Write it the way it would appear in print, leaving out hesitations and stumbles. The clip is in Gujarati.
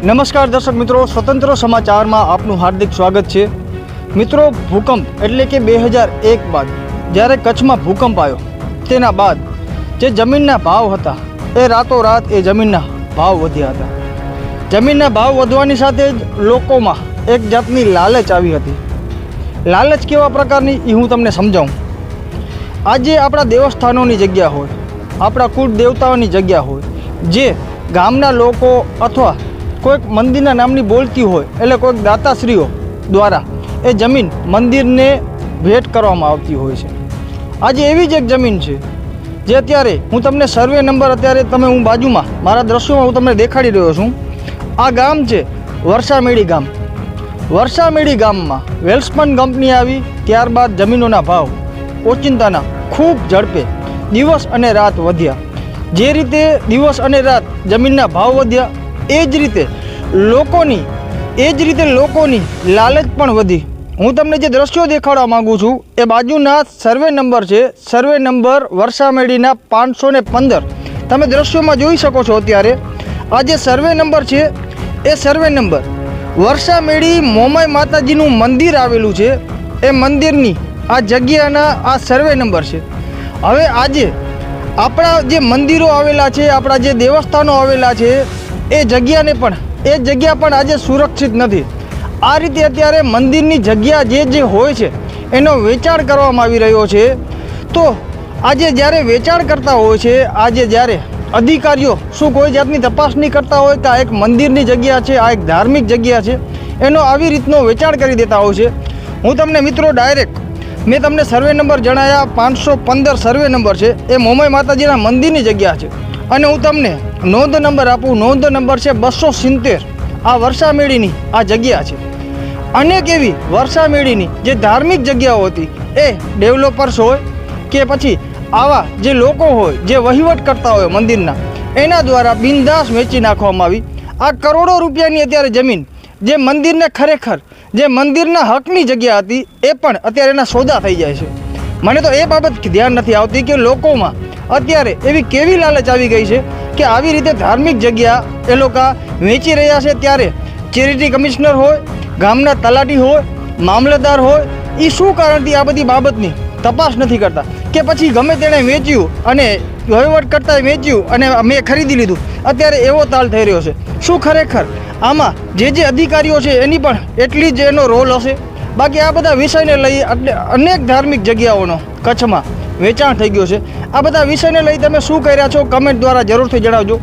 નમસ્કાર દર્શક મિત્રો, સ્વતંત્ર સમાચારમાં આપનું હાર્દિક સ્વાગત છે। મિત્રો, ભૂકંપ એટલે કે 2001 બાદ જ્યારે કચ્છમાં ભૂકંપ આવ્યો તેના બાદ જે જમીનના ભાવ હતા એ રાતોરાત એ જમીનના ભાવ વધ્યા હતા। જમીનના ભાવ વધવાની સાથે જ લોકોમાં એક જાતની લાલચ આવી હતી। લાલચ કેવા પ્રકારની એ હું તમને સમજાવું। આજે આપણા દેવસ્થાનોની જગ્યા હોય, આપણા કુળ દેવતાઓની જગ્યા હોય, જે ગામના લોકો અથવા કોઈક મંદિરના નામની બોલતી હોય એટલે કોઈક દાતાશ્રીઓ દ્વારા એ જમીન મંદિરને ભેટ કરવામાં આવતી હોય છે। આજે એવી જ એક જમીન છે જે અત્યારે હું તમને સર્વે નંબર અત્યારે હું બાજુમાં મારા દ્રશ્યોમાં હું તમને દેખાડી રહ્યો છું। આ ગામ છે વરસામેડી ગામ। વરસામેડી ગામમાં વેલ્સપન કંપની આવી ત્યારબાદ જમીનોના ભાવ ઓચિંતાના ખૂબ ઝડપે દિવસ અને રાત વધ્યા। જે રીતે દિવસ અને રાત જમીનના ભાવ વધ્યા એ જ રીતે લોકોની લાલચ પણ વધી। હું તમને જે દ્રશ્યો દેખાડવા માગું છું એ બાજુના સર્વે નંબર છે, સર્વે નંબર વરસામેડીના 515। તમે દ્રશ્યોમાં જોઈ શકો છો। અત્યારે આ જે સર્વે નંબર છે એ સર્વે નંબર વરસામેડી મોમાઈ માતાજીનું મંદિર આવેલું છે એ મંદિરની આ જગ્યાના આ સર્વે નંબર છે। હવે આજે આપણા જે મંદિરો આવેલા છે, આપણા જે દેવસ્થાનો આવેલા છે એ જગ્યા પણ આજે સુરક્ષિત નથી। આ રીતે અત્યારે મંદિરની જગ્યા જે હોય છે એનો વેચાણ કરવામાં આવી રહ્યો છે। તો આજે જ્યારે વેચાણ કરતા હોય છે, આજે જ્યારે અધિકારીઓ શું કોઈ જાતની તપાસ નહીં કરતા હોય તો આ એક મંદિરની જગ્યા છે, આ એક ધાર્મિક જગ્યા છે, એનો આવી રીતનો વેચાણ કરી દેતા હોય છે। હું તમને મિત્રો ડાયરેક્ટ મેં તમને સર્વે નંબર જણાવ્યા 515 સર્વે નંબર છે, એ મોમાઈ માતાજીના મંદિરની જગ્યા છે। અને હું તમને નોંધ નંબર આપું, નોંધ નંબર છે 270। આ વરસામેડીની આ જગ્યા છે। અનેક એવી વરસામેડીની જે ધાર્મિક જગ્યાઓ હતી એ ડેવલપર્સ હોય કે પછી આવા જે લોકો હોય જે વહીવટ કરતા હોય મંદિરના, એના દ્વારા બિનદાસ વેચી નાખવામાં આવી। આ કરોડો રૂપિયાની અત્યારે જમીન જે મંદિરને ખરેખર જે મંદિરના હકની જગ્યા હતી એ પણ અત્યારે એના સોદા થઈ જાય છે। મને તો એ બાબત ધ્યાન નથી આવતી કે લોકોમાં અત્યારે એવી કેવી લાલચ આવી ગઈ છે કે આવી રીતે ધાર્મિક જગ્યા એ લોકો વેચી રહ્યા છે। ત્યારે ચેરિટી કમિશનર હોય, ગામના તલાટી હોય, મામલતદાર હોય, એ શું કારણથી આ બધી બાબતની તપાસ નથી કરતા કે પછી ગમે તેણે વેચ્યું અને વહીવટ કરતા વેચ્યું અને મેં ખરીદી લીધું। અત્યારે એવો તાલ થઈ રહ્યો છે। શું ખરેખર આમાં જે અધિકારીઓ છે એની પણ એટલી જ એનો રોલ હશે? બાકી આ બધા વિષયને લઈ અનેક ધાર્મિક જગ્યાઓનો કચ્છમાં વેચાણ થઈ ગયું છે। આ બધા વિષયને લઈ તમે શું કર્યા છો કમેન્ટ દ્વારા જરૂરથી જણાવજો।